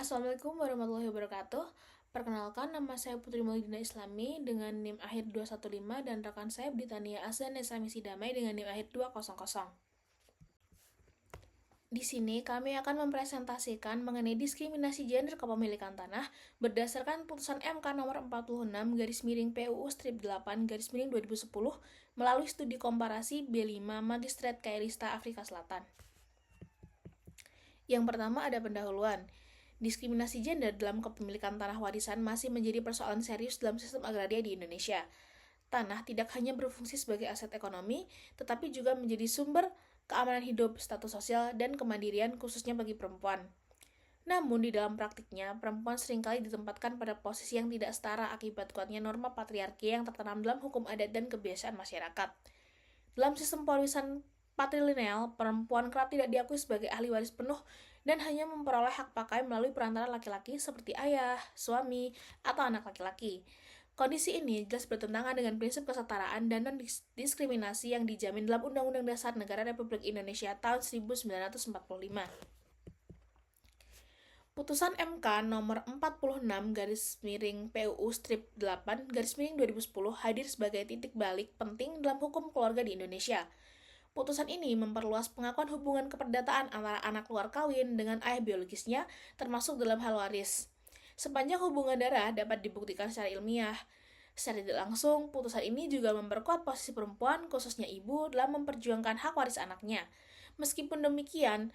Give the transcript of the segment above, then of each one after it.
Assalamualaikum warahmatullahi wabarakatuh. Perkenalkan, nama saya Putri Maulidina Islami dengan NIM akhir 215 dan rekan saya Britania Azan Nesa Misi Damai dengan NIM akhir 200. Di sini kami akan mempresentasikan mengenai diskriminasi gender kepemilikan tanah berdasarkan putusan MK nomor 46/PUU-8/2010 melalui studi komparasi B5 Magistrat Kairista Afrika Selatan. Yang pertama ada pendahuluan. Diskriminasi gender dalam kepemilikan tanah warisan masih menjadi persoalan serius dalam sistem agraria di Indonesia. Tanah tidak hanya berfungsi sebagai aset ekonomi, tetapi juga menjadi sumber keamanan hidup, status sosial, dan kemandirian khususnya bagi perempuan. Namun di dalam praktiknya, perempuan seringkali ditempatkan pada posisi yang tidak setara akibat kuatnya norma patriarki yang tertanam dalam hukum adat dan kebiasaan masyarakat. Dalam sistem pewarisan patrilineal, perempuan kerap tidak diakui sebagai ahli waris penuh dan hanya memperoleh hak pakai melalui perantara laki-laki seperti ayah, suami, atau anak laki-laki. Kondisi ini jelas bertentangan dengan prinsip kesetaraan dan non-diskriminasi yang dijamin dalam Undang-Undang Dasar Negara Republik Indonesia tahun 1945. Putusan MK nomor 46/PUU-8/2010 hadir sebagai titik balik penting dalam hukum keluarga di Indonesia. Putusan ini memperluas pengakuan hubungan keperdataan antara anak luar kawin dengan ayah biologisnya, termasuk dalam hal waris. Sepanjang hubungan darah dapat dibuktikan secara ilmiah. Secara tidak langsung, putusan ini juga memperkuat posisi perempuan, khususnya ibu, dalam memperjuangkan hak waris anaknya. Meskipun demikian,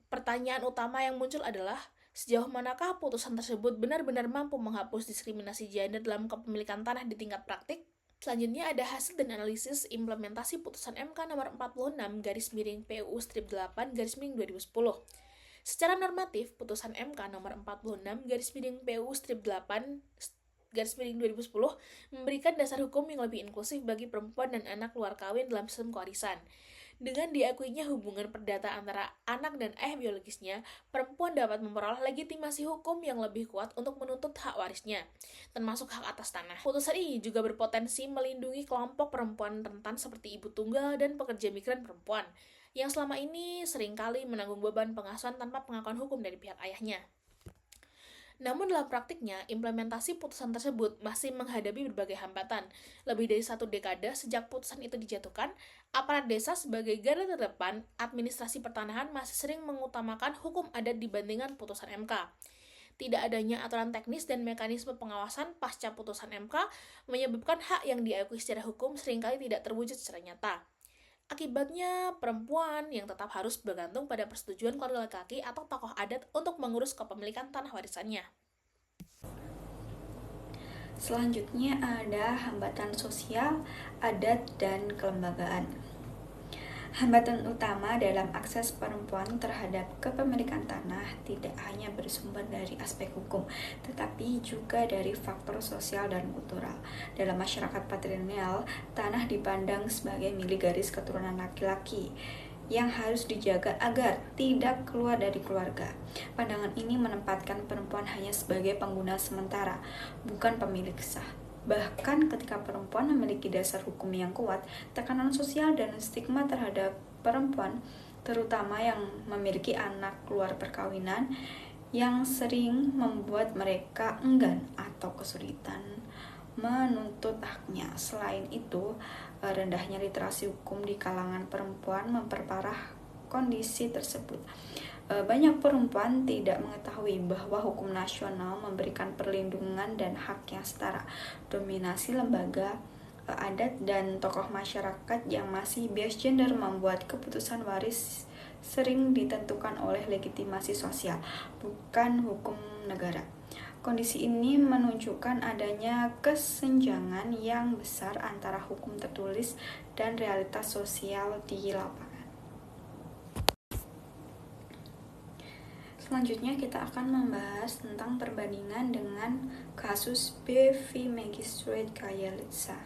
pertanyaan utama yang muncul adalah, sejauh manakah putusan tersebut benar-benar mampu menghapus diskriminasi gender dalam kepemilikan tanah di tingkat praktik? Selanjutnya ada hasil dan analisis implementasi putusan MK nomor 46/PUU-8/2010. Secara normatif, putusan MK nomor 46/PUU-8/2010 memberikan dasar hukum yang lebih inklusif bagi perempuan dan anak luar kawin dalam sistem kewarisan. Dengan diakuinya hubungan perdata antara anak dan ayah biologisnya, perempuan dapat memperoleh legitimasi hukum yang lebih kuat untuk menuntut hak warisnya, termasuk hak atas tanah. Putusan ini juga berpotensi melindungi kelompok perempuan rentan seperti ibu tunggal dan pekerja migran perempuan, yang selama ini seringkali menanggung beban pengasuhan tanpa pengakuan hukum dari pihak ayahnya. Namun dalam praktiknya, implementasi putusan tersebut masih menghadapi berbagai hambatan. Lebih dari 1 dekade sejak putusan itu dijatuhkan, aparat desa sebagai garda terdepan administrasi pertanahan masih sering mengutamakan hukum adat dibandingkan putusan MK. Tidak adanya aturan teknis dan mekanisme pengawasan pasca putusan MK menyebabkan hak yang diakui secara hukum seringkali tidak terwujud secara nyata. Akibatnya, perempuan yang tetap harus bergantung pada persetujuan keluarga laki-laki atau tokoh adat untuk mengurus kepemilikan tanah warisannya. Selanjutnya ada hambatan sosial, adat, dan kelembagaan. Hambatan utama dalam akses perempuan terhadap kepemilikan tanah tidak hanya bersumber dari aspek hukum, tetapi juga dari faktor sosial dan kultural. Dalam masyarakat patrilineal, tanah dipandang sebagai milik garis keturunan laki-laki yang harus dijaga agar tidak keluar dari keluarga. Pandangan ini menempatkan perempuan hanya sebagai pengguna sementara, bukan pemilik sah. Bahkan ketika perempuan memiliki dasar hukum yang kuat, tekanan sosial dan stigma terhadap perempuan, terutama yang memiliki anak luar perkawinan, yang sering membuat mereka enggan atau kesulitan menuntut haknya. Selain itu, rendahnya literasi hukum di kalangan perempuan memperparah kondisi tersebut. Banyak perempuan tidak mengetahui bahwa hukum nasional memberikan perlindungan dan hak yang setara. Dominasi lembaga adat dan tokoh masyarakat yang masih bias gender membuat keputusan waris sering ditentukan oleh legitimasi sosial, bukan hukum negara. Kondisi ini menunjukkan adanya kesenjangan yang besar antara hukum tertulis dan realitas sosial di lapangan. Selanjutnya kita akan membahas tentang perbandingan dengan kasus B.V. Magistrate Kayelitsa.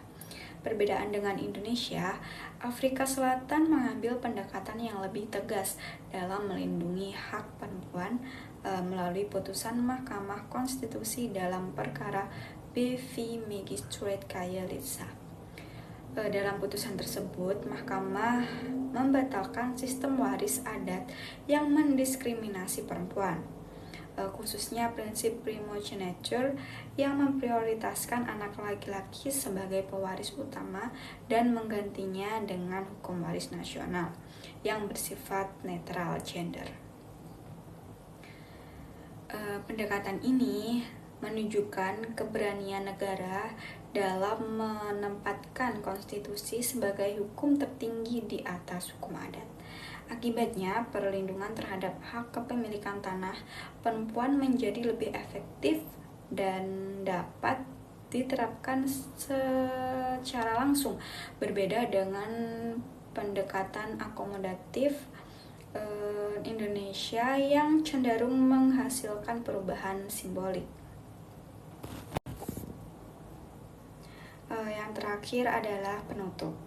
Perbedaan dengan Indonesia, Afrika Selatan mengambil pendekatan yang lebih tegas dalam melindungi hak perempuan melalui putusan Mahkamah Konstitusi dalam perkara B.V. Magistrate Kayelitsa. Dalam putusan tersebut, Mahkamah membatalkan sistem waris adat yang mendiskriminasi perempuan. khususnya prinsip primogeniture yang memprioritaskan anak laki-laki sebagai pewaris utama dan menggantinya dengan hukum waris nasional yang bersifat netral gender. Pendekatan ini menunjukkan keberanian negara dalam menempatkan konstitusi sebagai hukum tertinggi di atas hukum adat. Akibatnya, perlindungan terhadap hak kepemilikan tanah perempuan menjadi lebih efektif dan dapat diterapkan secara langsung, berbeda dengan pendekatan akomodatif Indonesia yang cenderung menghasilkan perubahan simbolik. Yang terakhir adalah penutup.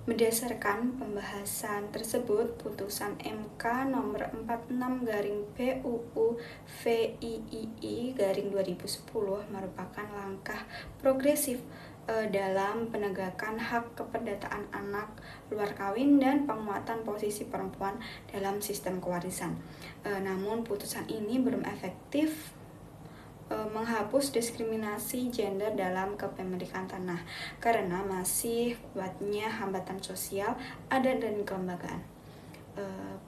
Berdasarkan pembahasan tersebut, putusan MK nomor 46/PUU VIII/2010 merupakan langkah progresif dalam penegakan hak keperdataan anak luar kawin dan penguatan posisi perempuan dalam sistem kewarisan. Namun putusan ini belum efektif menghapus diskriminasi gender dalam kepemilikan tanah karena masih kuatnya hambatan sosial, adat, dan kelembagaan.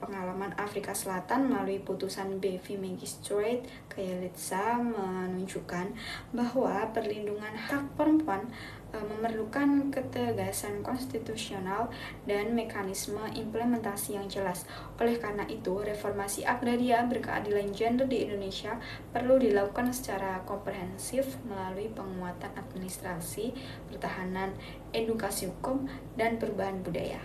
Pengalaman Afrika Selatan melalui putusan Bevi Magistrate Kayelitsa menunjukkan bahwa perlindungan hak perempuan memerlukan ketegasan konstitusional dan mekanisme implementasi yang jelas. Oleh karena itu, reformasi agraria berkeadilan gender di Indonesia perlu dilakukan secara komprehensif melalui penguatan administrasi, pertahanan, edukasi hukum, dan perubahan budaya.